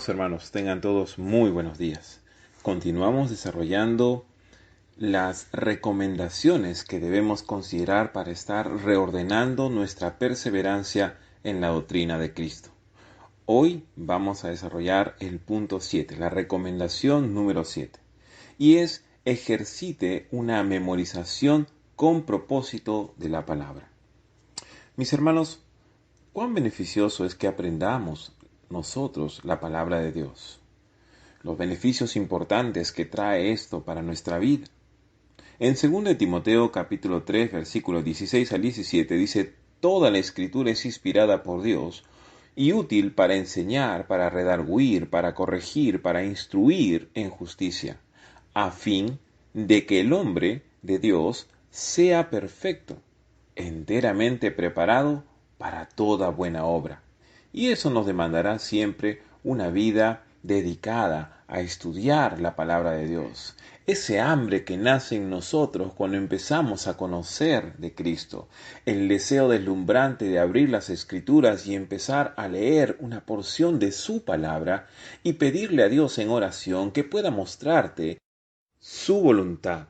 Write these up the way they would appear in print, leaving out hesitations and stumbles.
Amados hermanos, tengan todos muy buenos días. Continuamos desarrollando las recomendaciones que debemos considerar para estar reordenando nuestra perseverancia en la doctrina de Cristo. Hoy vamos a desarrollar el punto 7, la recomendación número 7, y es ejercite una memorización con propósito de la palabra. Mis hermanos, cuán beneficioso es que aprendamos nosotros la palabra de Dios, los beneficios importantes que trae esto para nuestra vida. En 2 Timoteo capítulo 3 versículos 16 al 17 dice: toda la escritura es inspirada por Dios y útil para enseñar, para redarguir, para corregir, para instruir en justicia, a fin de que el hombre de Dios sea perfecto, enteramente preparado para toda buena obra. Y eso nos demandará siempre una vida dedicada a estudiar la palabra de Dios. Ese hambre que nace en nosotros cuando empezamos a conocer de Cristo, el deseo deslumbrante de abrir las Escrituras y empezar a leer una porción de su palabra y pedirle a Dios en oración que pueda mostrarte su voluntad.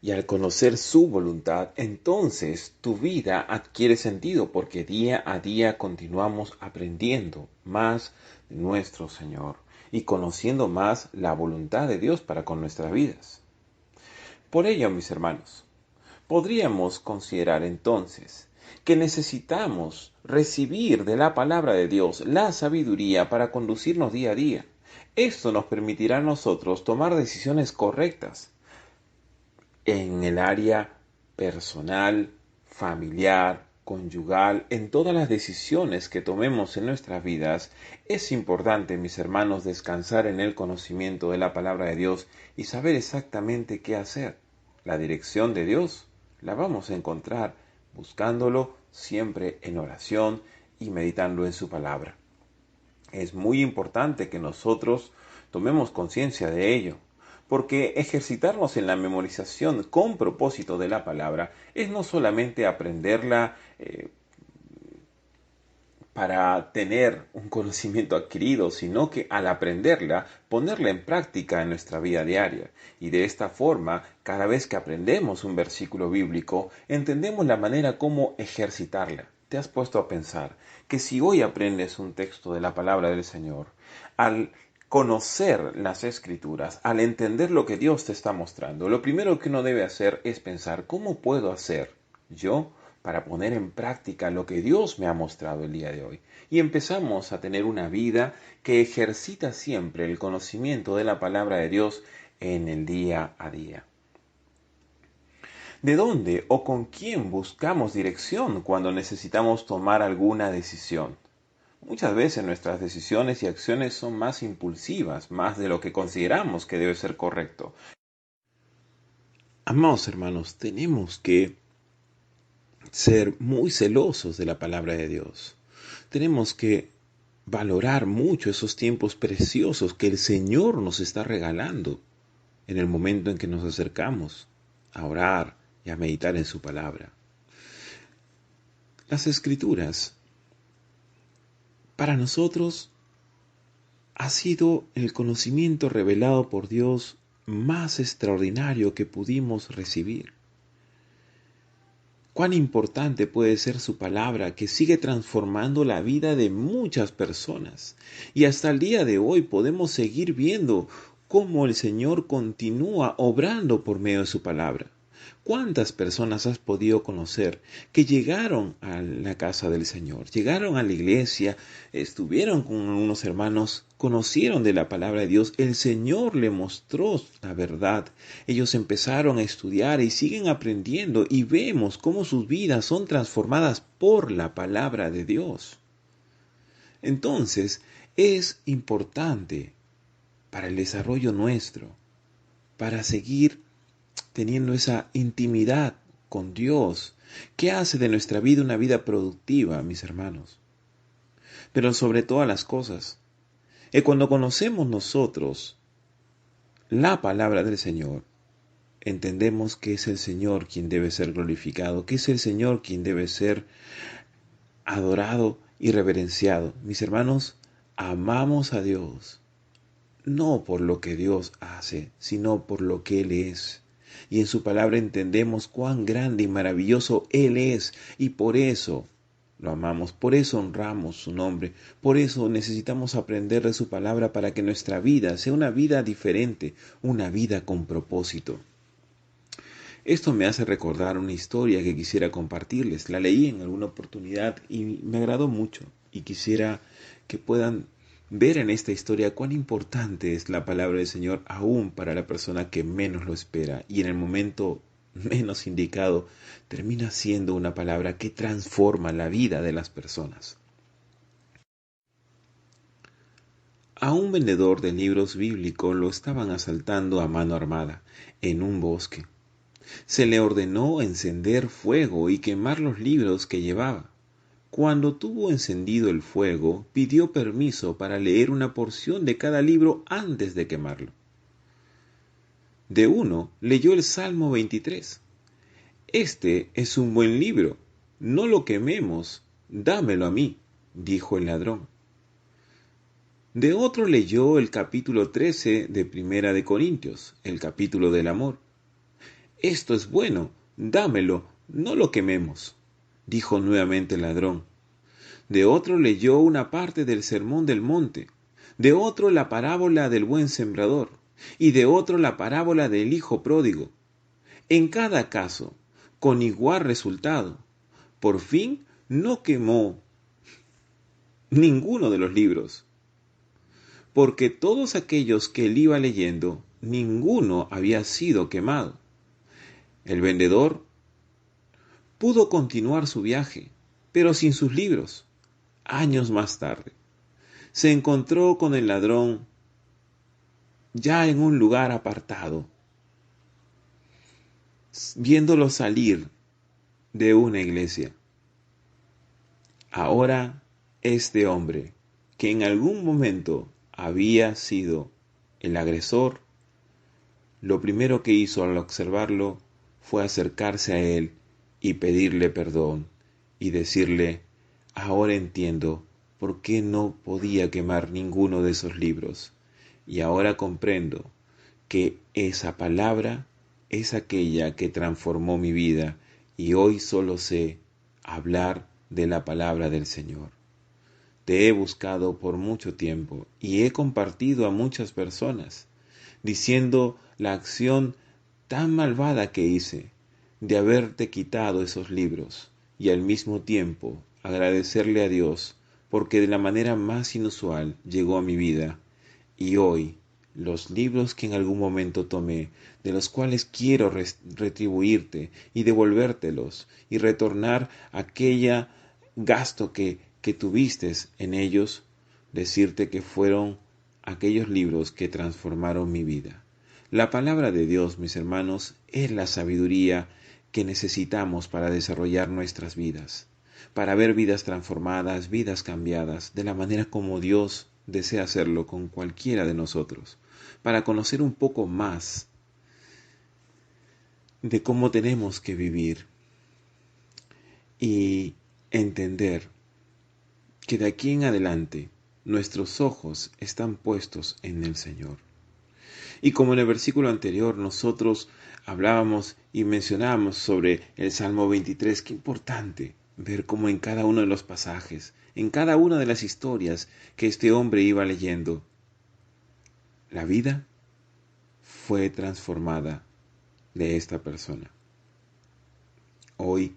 Y al conocer su voluntad, entonces tu vida adquiere sentido porque día a día continuamos aprendiendo más de nuestro Señor y conociendo más la voluntad de Dios para con nuestras vidas. Por ello, mis hermanos, podríamos considerar entonces que necesitamos recibir de la palabra de Dios la sabiduría para conducirnos día a día. Esto nos permitirá a nosotros tomar decisiones correctas en el área personal, familiar, conyugal, en todas las decisiones que tomemos en nuestras vidas. Es importante, mis hermanos, descansar en el conocimiento de la palabra de Dios y saber exactamente qué hacer. La dirección de Dios la vamos a encontrar buscándolo siempre en oración y meditando en su palabra. Es muy importante que nosotros tomemos conciencia de ello, porque ejercitarnos en la memorización con propósito de la palabra es no solamente aprenderla para tener un conocimiento adquirido, sino que al aprenderla, ponerla en práctica en nuestra vida diaria. Y de esta forma, cada vez que aprendemos un versículo bíblico, entendemos la manera como ejercitarla. ¿Te has puesto a pensar que si hoy aprendes un texto de la palabra del Señor, al conocer las escrituras, al entender lo que Dios te está mostrando, lo primero que uno debe hacer es pensar: ¿cómo puedo hacer yo para poner en práctica lo que Dios me ha mostrado el día de hoy? Y empezamos a tener una vida que ejercita siempre el conocimiento de la palabra de Dios en el día a día. ¿De dónde o con quién buscamos dirección cuando necesitamos tomar alguna decisión? Muchas veces nuestras decisiones y acciones son más impulsivas, más de lo que consideramos que debe ser correcto. Amados hermanos, tenemos que ser muy celosos de la palabra de Dios. Tenemos que valorar mucho esos tiempos preciosos que el Señor nos está regalando en el momento en que nos acercamos a orar y a meditar en su palabra. Las Escrituras para nosotros ha sido el conocimiento revelado por Dios más extraordinario que pudimos recibir. Cuán importante puede ser su palabra, que sigue transformando la vida de muchas personas. Y hasta el día de hoy podemos seguir viendo cómo el Señor continúa obrando por medio de su palabra. ¿Cuántas personas has podido conocer que llegaron a la casa del Señor, llegaron a la iglesia, estuvieron con unos hermanos, conocieron de la palabra de Dios, el Señor le mostró la verdad, ellos empezaron a estudiar y siguen aprendiendo y vemos cómo sus vidas son transformadas por la palabra de Dios? Entonces, es importante para el desarrollo nuestro, para seguir teniendo esa intimidad con Dios, que hace de nuestra vida una vida productiva, mis hermanos. Pero sobre todas las cosas, cuando conocemos nosotros la palabra del Señor, entendemos que es el Señor quien debe ser glorificado, que es el Señor quien debe ser adorado y reverenciado. Mis hermanos, amamos a Dios no por lo que Dios hace, sino por lo que Él es. Y en su palabra entendemos cuán grande y maravilloso Él es, y por eso lo amamos, por eso honramos su nombre, por eso necesitamos aprender de su palabra para que nuestra vida sea una vida diferente, una vida con propósito. Esto me hace recordar una historia que quisiera compartirles. La leí en alguna oportunidad y me agradó mucho, y quisiera que puedan ver en esta historia cuán importante es la palabra del Señor aún para la persona que menos lo espera y en el momento menos indicado termina siendo una palabra que transforma la vida de las personas. A un vendedor de libros bíblicos lo estaban asaltando a mano armada en un bosque. Se le ordenó encender fuego y quemar los libros que llevaba. Cuando tuvo encendido el fuego, pidió permiso para leer una porción de cada libro antes de quemarlo. De uno leyó el Salmo 23. Este es un buen libro, no lo quememos, dámelo a mí, dijo el ladrón. De otro leyó el capítulo 13 de Primera de Corintios, el capítulo del amor. Esto es bueno, dámelo, no lo quememos, dijo nuevamente el ladrón. De otro leyó una parte del Sermón del Monte, de otro la parábola del buen sembrador, y de otro la parábola del hijo pródigo. En cada caso, con igual resultado, por fin no quemó ninguno de los libros, porque todos aquellos que él iba leyendo, ninguno había sido quemado. El vendedor pudo continuar su viaje, pero sin sus libros. Años más tarde, se encontró con el ladrón ya en un lugar apartado, viéndolo salir de una iglesia. Ahora este hombre, que en algún momento había sido el agresor, lo primero que hizo al observarlo fue acercarse a él y pedirle perdón y decirle: ahora entiendo por qué no podía quemar ninguno de esos libros, y ahora comprendo que esa palabra es aquella que transformó mi vida, y hoy solo sé hablar de la palabra del Señor. Te he buscado por mucho tiempo y he compartido a muchas personas, diciendo la acción tan malvada que hice de haberte quitado esos libros, y al mismo tiempo agradecerle a Dios porque de la manera más inusual llegó a mi vida, y hoy los libros que en algún momento tomé, de los cuales quiero retribuirte y devolvértelos y retornar aquella gasto que tuviste en ellos, decirte que fueron aquellos libros que transformaron mi vida. La palabra de Dios, mis hermanos, es la sabiduría que necesitamos para desarrollar nuestras vidas, para ver vidas transformadas, vidas cambiadas, de la manera como Dios desea hacerlo con cualquiera de nosotros, para conocer un poco más de cómo tenemos que vivir y entender que de aquí en adelante nuestros ojos están puestos en el Señor. Y como en el versículo anterior nosotros hablábamos y mencionábamos sobre el Salmo 23, qué importante ver cómo en cada uno de los pasajes, en cada una de las historias que este hombre iba leyendo, la vida fue transformada de esta persona. Hoy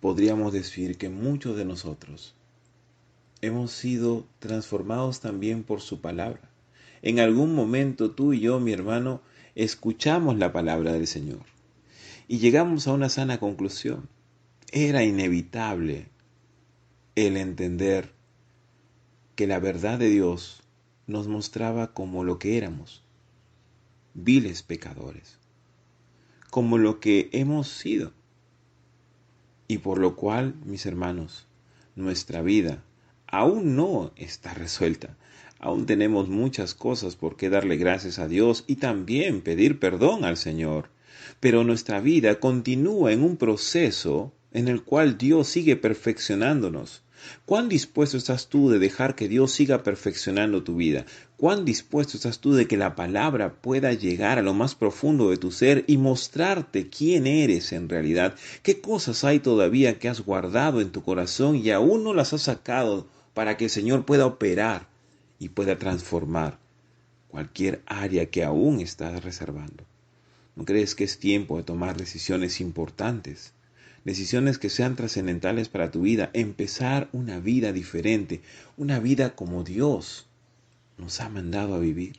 podríamos decir que muchos de nosotros hemos sido transformados también por su palabra. En algún momento tú y yo, mi hermano, escuchamos la palabra del Señor y llegamos a una sana conclusión. Era inevitable el entender que la verdad de Dios nos mostraba como lo que éramos, viles pecadores, como lo que hemos sido, y por lo cual, mis hermanos, nuestra vida aún no está resuelta. Aún tenemos muchas cosas por qué darle gracias a Dios y también pedir perdón al Señor. Pero nuestra vida continúa en un proceso en el cual Dios sigue perfeccionándonos, ¿Cuán dispuesto estás tú de dejar que Dios siga perfeccionando tu vida? ¿Cuán dispuesto estás tú de que la palabra pueda llegar a lo más profundo de tu ser y mostrarte quién eres en realidad? ¿Qué cosas hay todavía que has guardado en tu corazón y aún no las has sacado para que el Señor pueda operar y pueda transformar cualquier área que aún estás reservando? ¿No crees que es tiempo de tomar decisiones importantes? Decisiones que sean trascendentales para tu vida, empezar una vida diferente, una vida como Dios nos ha mandado a vivir.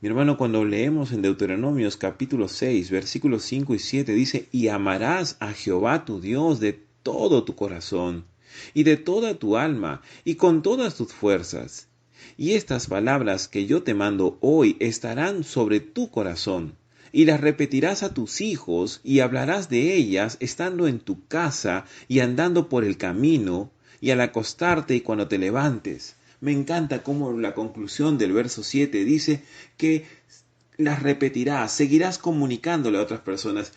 Mi hermano, cuando leemos en Deuteronomios capítulo 6, versículos 5 y 7, dice, y amarás a Jehová tu Dios de todo tu corazón, y de toda tu alma, y con todas tus fuerzas. Y estas palabras que yo te mando hoy estarán sobre tu corazón, y las repetirás a tus hijos, y hablarás de ellas estando en tu casa, y andando por el camino, y al acostarte y cuando te levantes. Me encanta cómo la conclusión del verso 7 dice que las repetirás, seguirás comunicándole a otras personas,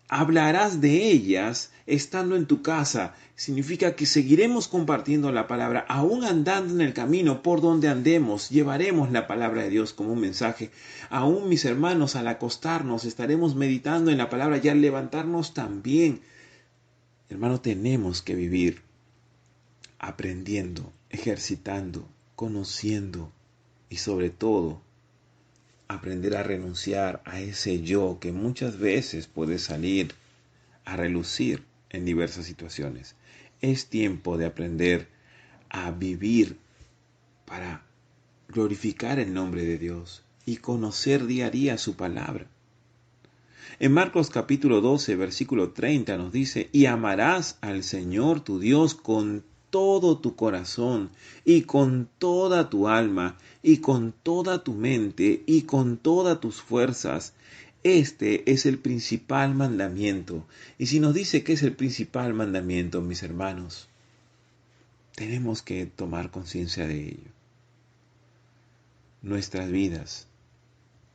hablarás de ellas estando en tu casa. Significa que seguiremos compartiendo la palabra, aún andando en el camino por donde andemos, llevaremos la palabra de Dios como un mensaje. Aún, mis hermanos, al acostarnos estaremos meditando en la palabra y al levantarnos también. Hermano, tenemos que vivir aprendiendo, ejercitando, conociendo y sobre todo aprender a renunciar a ese yo que muchas veces puede salir a relucir en diversas situaciones. Es tiempo de aprender a vivir para glorificar el nombre de Dios y conocer día a día su palabra. En Marcos capítulo 12, versículo 30 nos dice, y amarás al Señor tu Dios con todo tu corazón y con toda tu alma y con toda tu mente y con todas tus fuerzas. Este es el principal mandamiento. Y si nos dice que es el principal mandamiento, mis hermanos, tenemos que tomar conciencia de ello. Nuestras vidas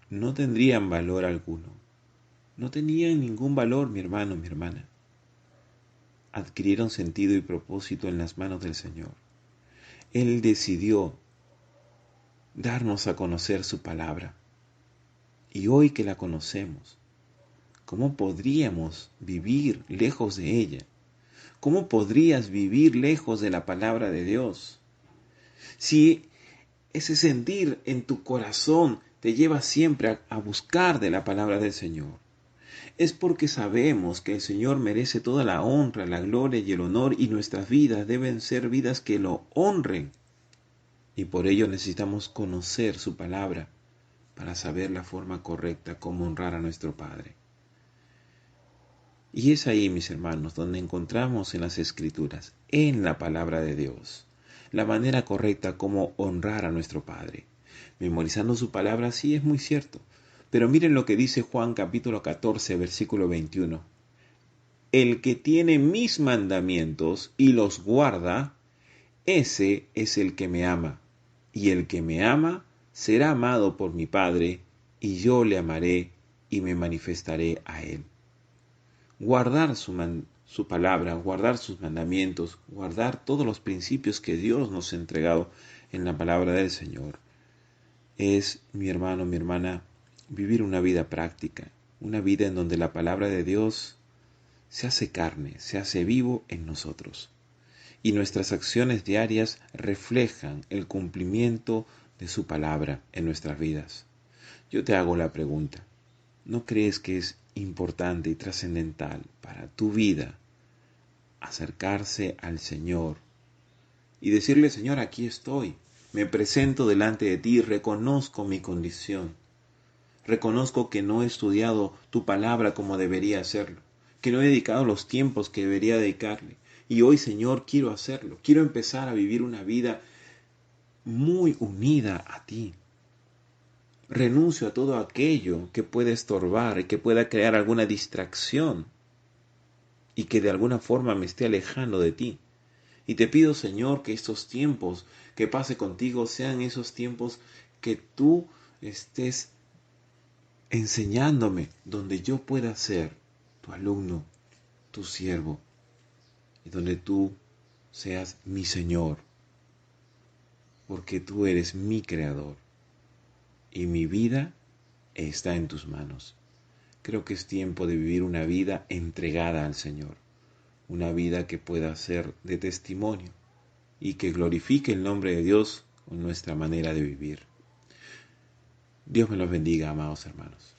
no tendrían valor alguno. No tenían ningún valor, mi hermano, mi hermana. Adquirieron sentido y propósito en las manos del Señor. Él decidió darnos a conocer su palabra. Y hoy que la conocemos, ¿cómo podríamos vivir lejos de ella? ¿Cómo podrías vivir lejos de la palabra de Dios? Si ese sentir en tu corazón te lleva siempre a buscar de la palabra del Señor, es porque sabemos que el Señor merece toda la honra, la gloria y el honor, y nuestras vidas deben ser vidas que lo honren. Y por ello necesitamos conocer su palabra para saber la forma correcta como honrar a nuestro Padre. Y es ahí, mis hermanos, donde encontramos en las Escrituras, en la palabra de Dios, la manera correcta como honrar a nuestro Padre. Memorizando su palabra sí es muy cierto, pero miren lo que dice Juan capítulo 14, versículo 21. El que tiene mis mandamientos y los guarda, ese es el que me ama. Y el que me ama será amado por mi Padre, y yo le amaré y me manifestaré a él. Guardar su palabra, guardar sus mandamientos, guardar todos los principios que Dios nos ha entregado en la palabra del Señor, es, mi hermano, mi hermana, vivir una vida práctica, una vida en donde la palabra de Dios se hace carne, se hace vivo en nosotros. Y nuestras acciones diarias reflejan el cumplimiento de su palabra en nuestras vidas. Yo te hago la pregunta, ¿no crees que es importante y trascendental para tu vida acercarse al Señor y decirle, Señor, aquí estoy, me presento delante de ti, reconozco mi condición, reconozco que no he estudiado tu palabra como debería hacerlo, que no he dedicado los tiempos que debería dedicarle, y hoy, Señor, quiero hacerlo, quiero empezar a vivir una vida muy unida a ti. Renuncio a todo aquello que pueda estorbar y que pueda crear alguna distracción y que de alguna forma me esté alejando de ti. Y te pido, Señor, que estos tiempos que pase contigo sean esos tiempos que tú estés enseñándome, donde yo pueda ser tu alumno, tu siervo, y donde tú seas mi Señor, porque tú eres mi Creador y mi vida está en tus manos. Creo que es tiempo de vivir una vida entregada al Señor, una vida que pueda ser de testimonio y que glorifique el nombre de Dios con nuestra manera de vivir. Dios me los bendiga, amados hermanos.